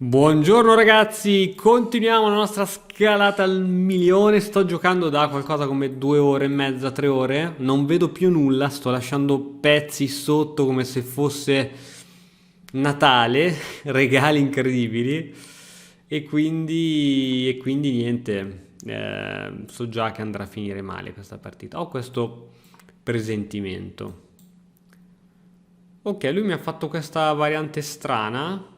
Buongiorno ragazzi, continuiamo la nostra scalata al milione. Sto giocando da qualcosa come 2 ore e mezza, 3 ore. Non vedo più nulla, sto lasciando pezzi sotto come se fosse Natale, regali incredibili. E quindi niente, so già che andrà a finire male questa partita. Ho questo presentimento. Ok, lui mi ha fatto questa variante strana.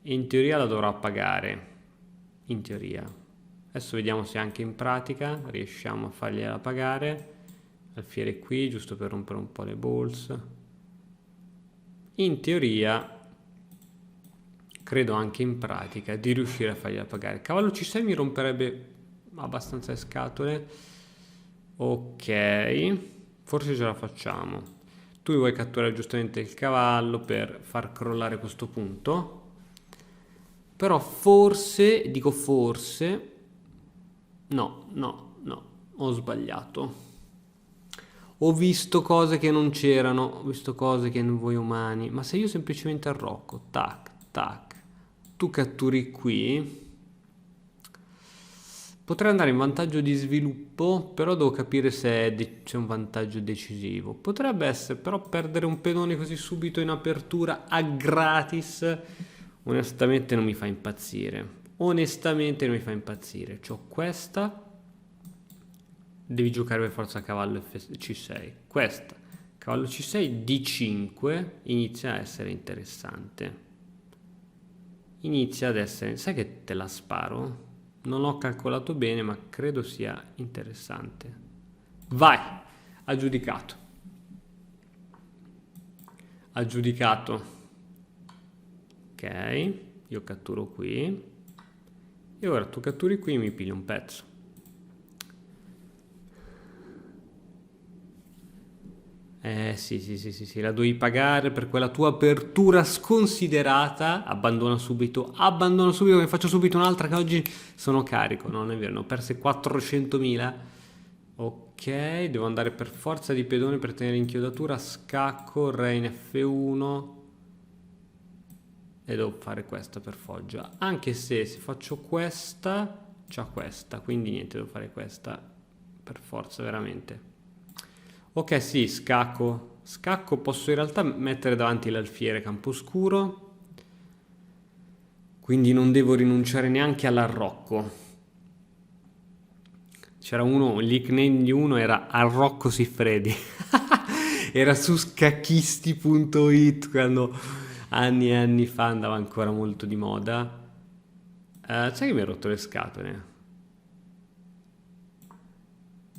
In teoria la dovrà pagare. In teoria. Adesso vediamo se anche in pratica riusciamo a fargliela pagare. Alfiere qui, giusto per rompere un po' le balls. In teoria, credo anche in pratica, di riuscire a fargliela pagare. Cavallo C6 mi romperebbe abbastanza le scatole. Ok, forse ce la facciamo. Tu vuoi catturare giustamente il cavallo per far crollare questo punto. Però forse, dico forse, no, ho sbagliato. Ho visto cose che non c'erano, ho visto cose che non voi umani. Ma se io semplicemente arrocco, tac, tac, tu catturi qui, potrei andare in vantaggio di sviluppo, però devo capire se c'è un vantaggio decisivo. Potrebbe essere, però perdere un pedone così subito in apertura a gratis, onestamente non mi fa impazzire. Onestamente non mi fa impazzire. C'ho questa, devi giocare per forza cavallo C6. Questa, cavallo C6, D5, inizia a essere interessante. Inizia ad essere... Sai che te la sparo? Non ho calcolato bene, ma credo sia interessante. Vai! Aggiudicato. Aggiudicato. Ok, io catturo qui. E ora tu catturi qui e mi pigli un pezzo. Sì, la dovevi pagare per quella tua apertura sconsiderata. Abbandona subito, che faccio subito un'altra che oggi sono carico. No, non è vero, ne ho perse 400.000. Ok, devo andare per forza di pedone per tenere inchiodatura. Scacco, re in F1. E devo fare questa per foggia. Anche se faccio questa, c'ha questa. Quindi niente, devo fare questa per forza, veramente. Ok, sì, scacco. Scacco, posso in realtà mettere davanti l'alfiere camposcuro. Quindi non devo rinunciare neanche all'arrocco. C'era uno, il nickname di uno era Arrocco Siffredi. Era su scacchisti.it quando anni e anni fa andava ancora molto di moda. Sai che mi ha rotto le scatole?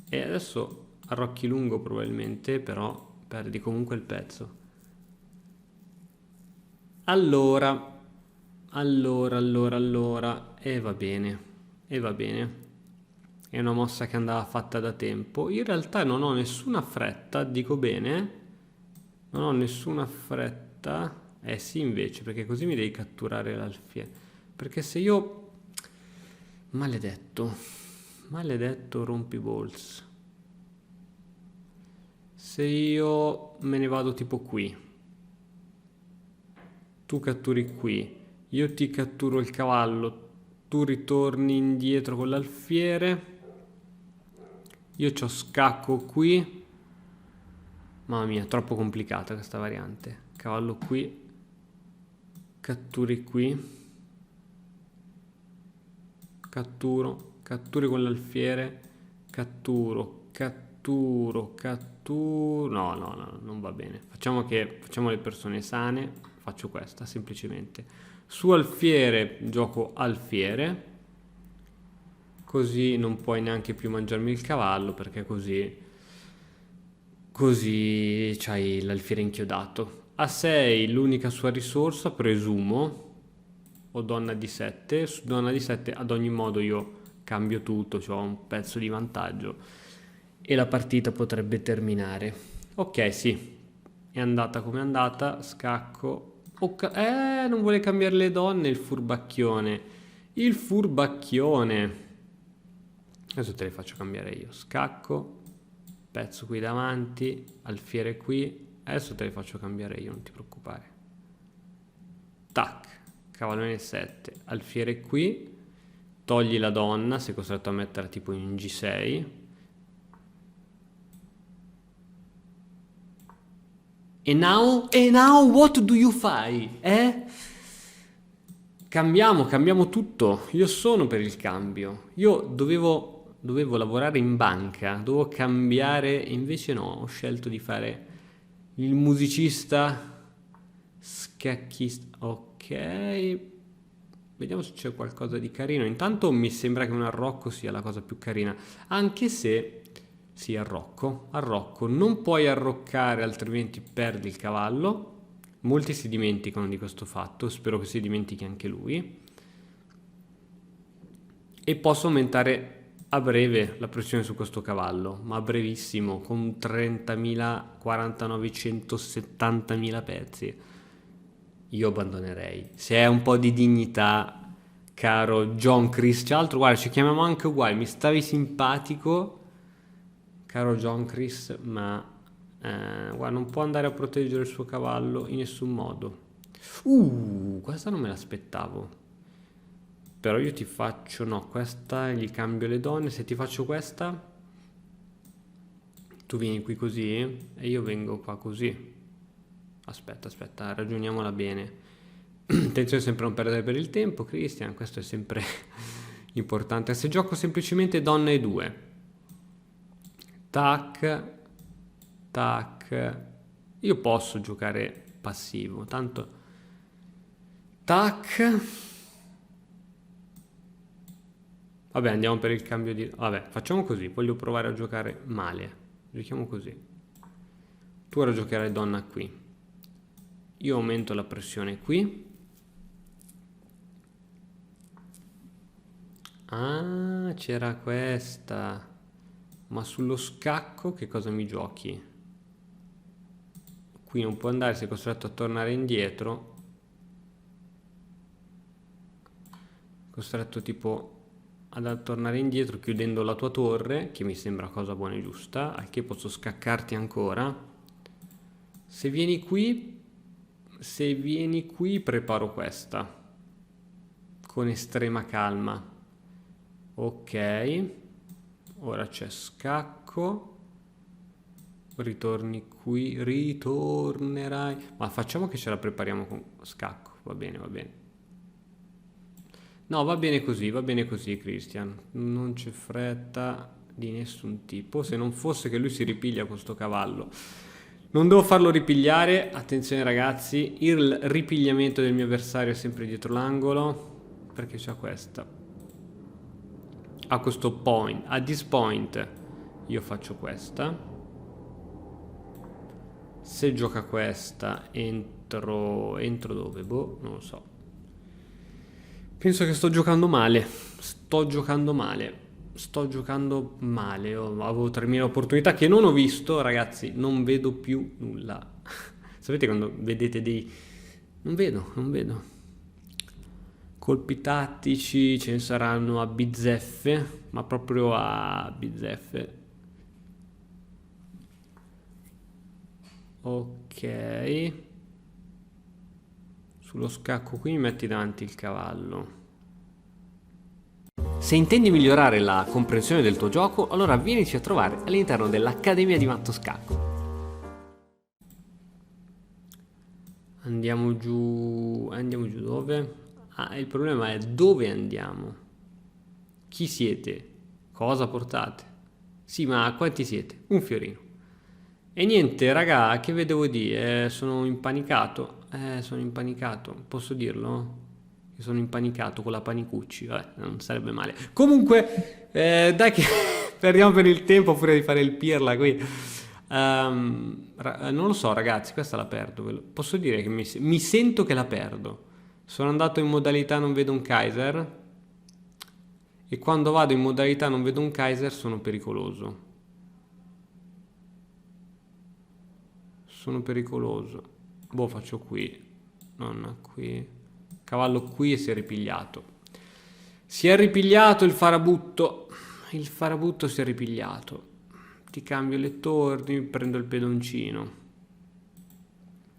E adesso arrocchi lungo probabilmente, però perdi comunque il pezzo. Allora. E va bene. E va bene. È una mossa che andava fatta da tempo. In realtà non ho nessuna fretta, dico bene. Non ho nessuna fretta. Eh sì, invece, perché così mi devi catturare l'alfiere. Perché se io... Maledetto. Maledetto rompiballs. Se io me ne vado tipo qui. Tu catturi qui. Io ti catturo il cavallo. Tu ritorni indietro con l'alfiere. Io c'ho scacco qui. Mamma mia, troppo complicata questa variante. Cavallo qui. Catturi qui. Catturi con l'alfiere. Catturo. No, non va bene. Facciamo le persone sane. Faccio questa, semplicemente. Su alfiere, gioco alfiere. Così non puoi neanche più mangiarmi il cavallo, perché così c'hai l'alfiere inchiodato. A6 l'unica sua risorsa, presumo, o donna di 7. Su donna di 7 ad ogni modo io cambio tutto, ho un pezzo di vantaggio e la partita potrebbe terminare. Ok, sì, è andata come è andata, scacco. Non vuole cambiare le donne, il furbacchione. Il furbacchione. Adesso te le faccio cambiare io. Scacco, pezzo qui davanti, alfiere qui. Adesso te le faccio cambiare io, non ti preoccupare. Tac, cavallo N7, alfiere qui, togli la donna, sei costretto a metterla tipo in G6. E now what do you fai? Cambiamo tutto. Io sono per il cambio. Io dovevo lavorare in banca, dovevo cambiare, invece no, ho scelto di fare il musicista scacchista. Ok, vediamo se c'è qualcosa di carino. Intanto mi sembra che un arrocco sia la cosa più carina, anche se sì, arrocco. Non puoi arroccare, altrimenti perdi il cavallo. Molti si dimenticano di questo fatto, spero che si dimentichi anche lui. E posso aumentare a breve la pressione su questo cavallo, ma a brevissimo, con 30.000, 49.000, 170.000 pezzi. Io abbandonerei. Se è un po' di dignità, caro John Chris, c'è altro, guarda, ci chiamiamo anche uguali, mi stavi simpatico, caro John Chris, ma guarda, non può andare a proteggere il suo cavallo in nessun modo. Questa non me l'aspettavo. Però io ti faccio, no, questa, gli cambio le donne. Se ti faccio questa, tu vieni qui così e io vengo qua così. Aspetta, ragioniamola bene. Attenzione sempre a non perdere per il tempo, Christian, questo è sempre importante. Se gioco semplicemente donna e 2, tac, tac, io posso giocare passivo, tanto, tac, vabbè, andiamo per il cambio di, vabbè, facciamo così, voglio provare a giocare male, giochiamo così, tu ora giocherai donna qui, io aumento la pressione qui. Ah, c'era questa. Ma sullo scacco che cosa mi giochi? Qui non può andare, sei costretto a tornare indietro. Costretto tipo ad tornare indietro chiudendo la tua torre, che mi sembra cosa buona e giusta, al che posso scaccarti ancora. Se vieni qui preparo questa. Con estrema calma. Ok, ora c'è scacco, ritorni qui, ritornerai, ma facciamo che ce la prepariamo con scacco, va bene, no, va bene così Christian, non c'è fretta di nessun tipo, se non fosse che lui si ripiglia questo cavallo, non devo farlo ripigliare, attenzione ragazzi, il ripigliamento del mio avversario è sempre dietro l'angolo, perché c'ha questa. A questo point, a this point, io faccio questa. Se gioca questa, entro dove? Boh, non lo so. Penso che sto giocando male. Avevo 3.000 opportunità che non ho visto, ragazzi. Non vedo più nulla. Sapete quando vedete dei... Non vedo. Colpi tattici ce ne saranno a bizzeffe, ma proprio a bizzeffe. Ok. Sullo scacco qui mi metti davanti il cavallo. Se intendi migliorare la comprensione del tuo gioco, allora vienici a trovare all'interno dell'Accademia di Matto Scacco. Andiamo giù dove? Ah, il problema è dove andiamo? Chi siete? Cosa portate? Sì, ma quanti siete? Un fiorino. E niente, raga, che vedevo di? Sono impanicato. Posso dirlo? Che sono impanicato con la Panicucci. Vabbè, non sarebbe male. Comunque, dai che perdiamo per il tempo pure di fare il pirla qui. Non lo so, ragazzi, questa la perdo. Posso dire che mi sento che la perdo. Sono andato in modalità non vedo un Kaiser e quando vado in modalità non vedo un Kaiser sono pericoloso. Boh, faccio qui, non qui. Cavallo qui e si è ripigliato. Si è ripigliato il farabutto. Il farabutto si è ripigliato. Ti cambio le torni, prendo il pedoncino.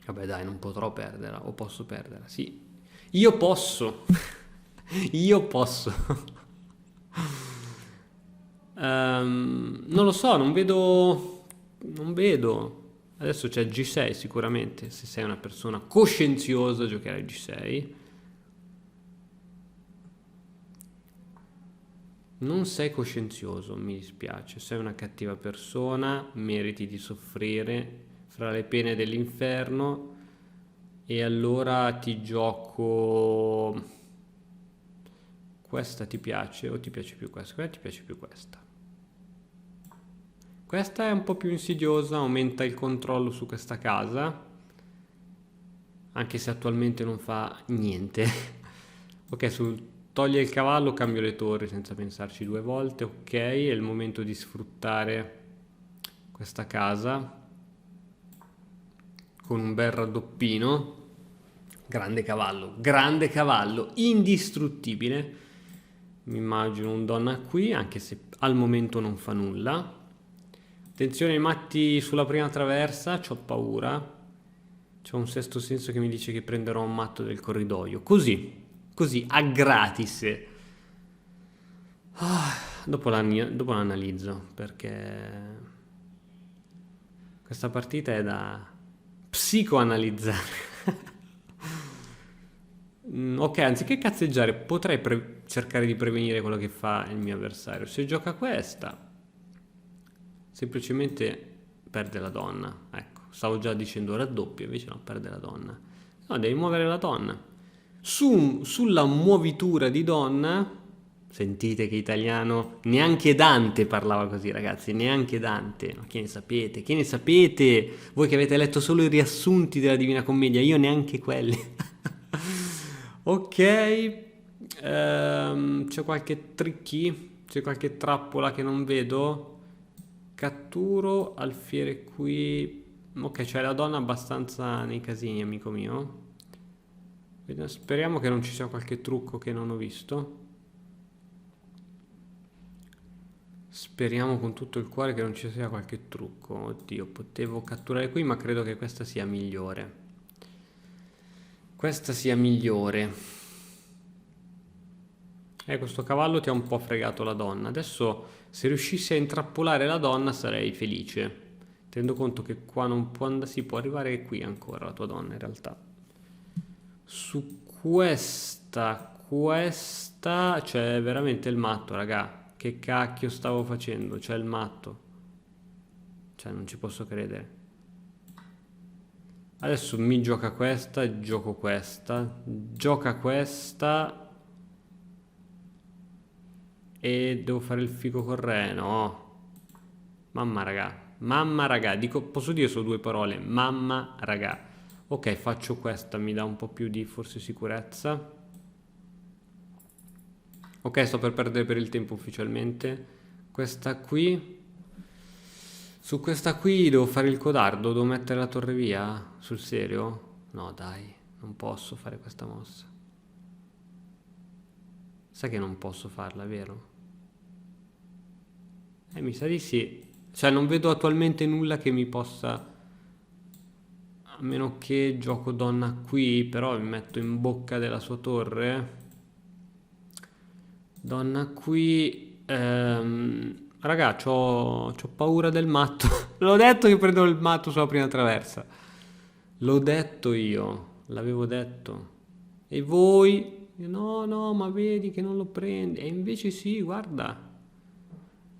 Vabbè dai, non potrò perderla, o posso perderla, sì. Io posso. Io posso. Non lo so, non vedo. Non vedo. Adesso c'è G6 sicuramente. Se sei una persona coscienziosa, giocherai G6. Non sei coscienzioso, mi dispiace. Sei una cattiva persona, meriti di soffrire fra le pene dell'inferno. E allora ti gioco. Questa ti piace o ti piace più questa? Questa ti piace più questa. Questa è un po' più insidiosa, aumenta il controllo su questa casa, anche se attualmente non fa niente. Ok, sul toglie il cavallo, cambio le torri senza pensarci due volte. Ok, è il momento di sfruttare questa casa con un bel raddoppino. Grande cavallo, indistruttibile. Mi immagino un donna qui, anche se al momento non fa nulla. Attenzione ai matti sulla prima traversa, c'ho paura. C'è un sesto senso che mi dice che prenderò un matto del corridoio. Così, a gratis. Dopo l'analizzo, perché questa partita è da psicoanalizzare. Ok, anziché cazzeggiare, potrei cercare di prevenire quello che fa il mio avversario. Se gioca questa, semplicemente perde la donna. Ecco, stavo già dicendo raddoppio, invece no, perde la donna. No, devi muovere la donna. Sulla muovitura di donna, sentite che italiano, neanche Dante parlava così, ragazzi, neanche Dante. Ma che ne sapete? Che ne sapete? Voi che avete letto solo i riassunti della Divina Commedia, io neanche quelli. Ok, c'è qualche tricky? C'è qualche trappola che non vedo? Catturo, alfiere qui. Ok, c'è la donna abbastanza nei casini, amico mio. Speriamo che non ci sia qualche trucco che non ho visto. Speriamo con tutto il cuore che non ci sia qualche trucco. Oddio, potevo catturare qui, ma credo che questa sia migliore. Questa sia migliore. Questo cavallo ti ha un po' fregato la donna. Adesso, se riuscissi a intrappolare la donna, sarei felice. Tenendo conto che qua non può andare, si può arrivare qui ancora la tua donna in realtà. Su questa c'è veramente il matto, raga. Che cacchio stavo facendo? C'è il matto. Cioè, non ci posso credere. Adesso mi gioca questa, gioco questa, gioca questa e devo fare il figo col re, no? Mamma raga, dico, posso dire solo due parole, mamma raga. Ok, faccio questa, mi dà un po' più di forse sicurezza. Ok, sto per perdere per il tempo ufficialmente. Questa qui. Su questa qui devo fare il codardo, devo mettere la torre via? Sul serio? No, dai, non posso fare questa mossa. Sai che non posso farla, vero? Mi sa di sì. Cioè, non vedo attualmente nulla che mi possa. A meno che gioco donna qui, però mi metto in bocca della sua torre. Donna qui. Raga, c'ho paura del matto. L'ho detto che prendo il matto sulla prima traversa. L'ho detto io, l'avevo detto. E voi? No, no, ma vedi che non lo prendi. E invece sì, guarda.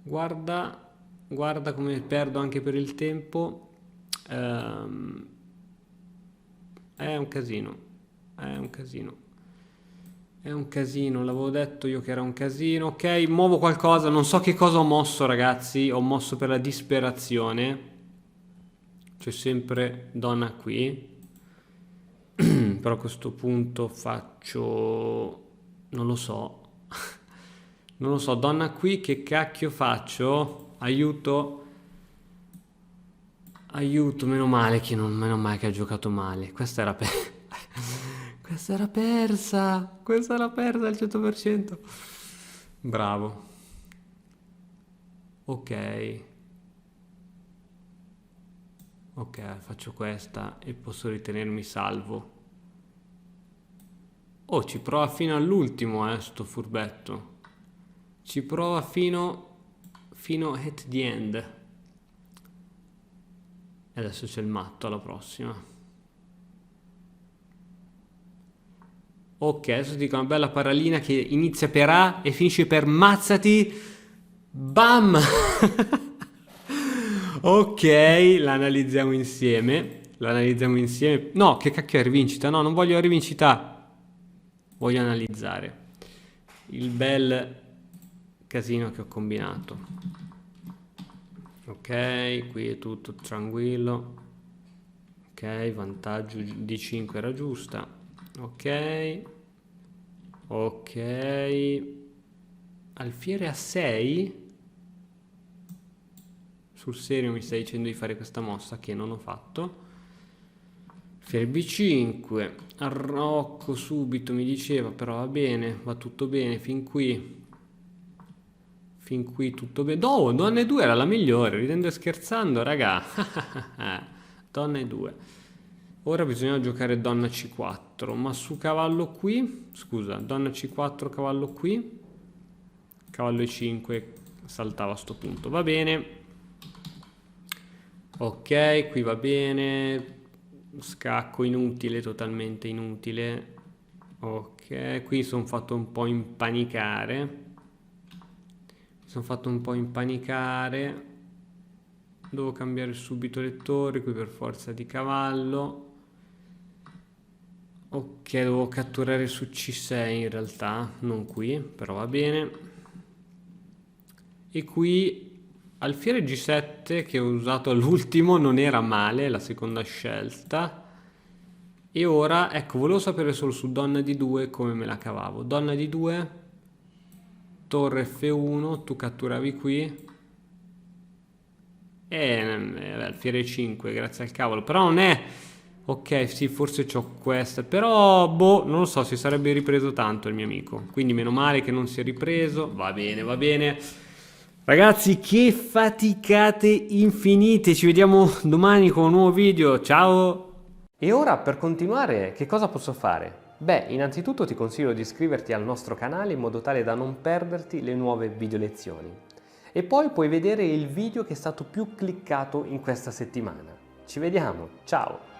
Guarda, guarda come perdo anche per il tempo. Ehm, è un casino. È un casino. È un casino, l'avevo detto io che era un casino. Ok, muovo qualcosa, non so che cosa ho mosso, ragazzi. Ho mosso per la disperazione. C'è sempre donna qui. Però a questo punto faccio. Non lo so. Non lo so, donna qui, che cacchio faccio? Aiuto. Aiuto, meno male che ha giocato male. Questa era questa era persa. Questa era persa al 100%. Bravo. Ok. Ok, faccio questa e posso ritenermi salvo. Oh, ci prova fino all'ultimo, sto furbetto. Ci prova fino at the end. E adesso c'è il matto alla prossima. Ok, adesso ti dico una bella paralina che inizia per A e finisce per mazzati. Bam! Ok, l'analizziamo insieme. No, che cacchio è rivincita? No, non voglio la rivincita. Voglio analizzare il bel casino che ho combinato. Ok, qui è tutto tranquillo. Ok, vantaggio di 5 era giusta. Ok. Alfiere a 6. Sul serio mi stai dicendo di fare questa mossa che non ho fatto. Alfiere B5. Arrocco subito mi diceva, però va bene, va tutto bene fin qui. Fin qui tutto bene. No, donna e 2 era la migliore, ridendo e scherzando, raga. Donna e 2. Ora bisogna giocare donna C4, ma su cavallo qui, scusa, donna C4, cavallo qui, cavallo E5 saltava a sto punto, va bene. Ok, qui va bene, scacco inutile, totalmente inutile. Ok, qui sono fatto un po' impanicare. Devo cambiare subito lettore qui per forza di cavallo. Ok, devo catturare su C6 in realtà, non qui, però va bene. E qui alfiere G7 che ho usato all'ultimo non era male, la seconda scelta. E ora, ecco, volevo sapere solo su donna D2 come me la cavavo. Donna D2, torre F1, tu catturavi qui. Alfiere 5, grazie al cavolo. Però non è... Ok, sì, forse c'ho questa. Però, boh, non lo so, si sarebbe ripreso tanto il mio amico. Quindi meno male che non si è ripreso. Va bene, va bene. Ragazzi, che faticate infinite. Ci vediamo domani con un nuovo video. Ciao! E ora, per continuare, che cosa posso fare? Beh, innanzitutto ti consiglio di iscriverti al nostro canale in modo tale da non perderti le nuove video lezioni. E poi puoi vedere il video che è stato più cliccato in questa settimana. Ci vediamo, ciao!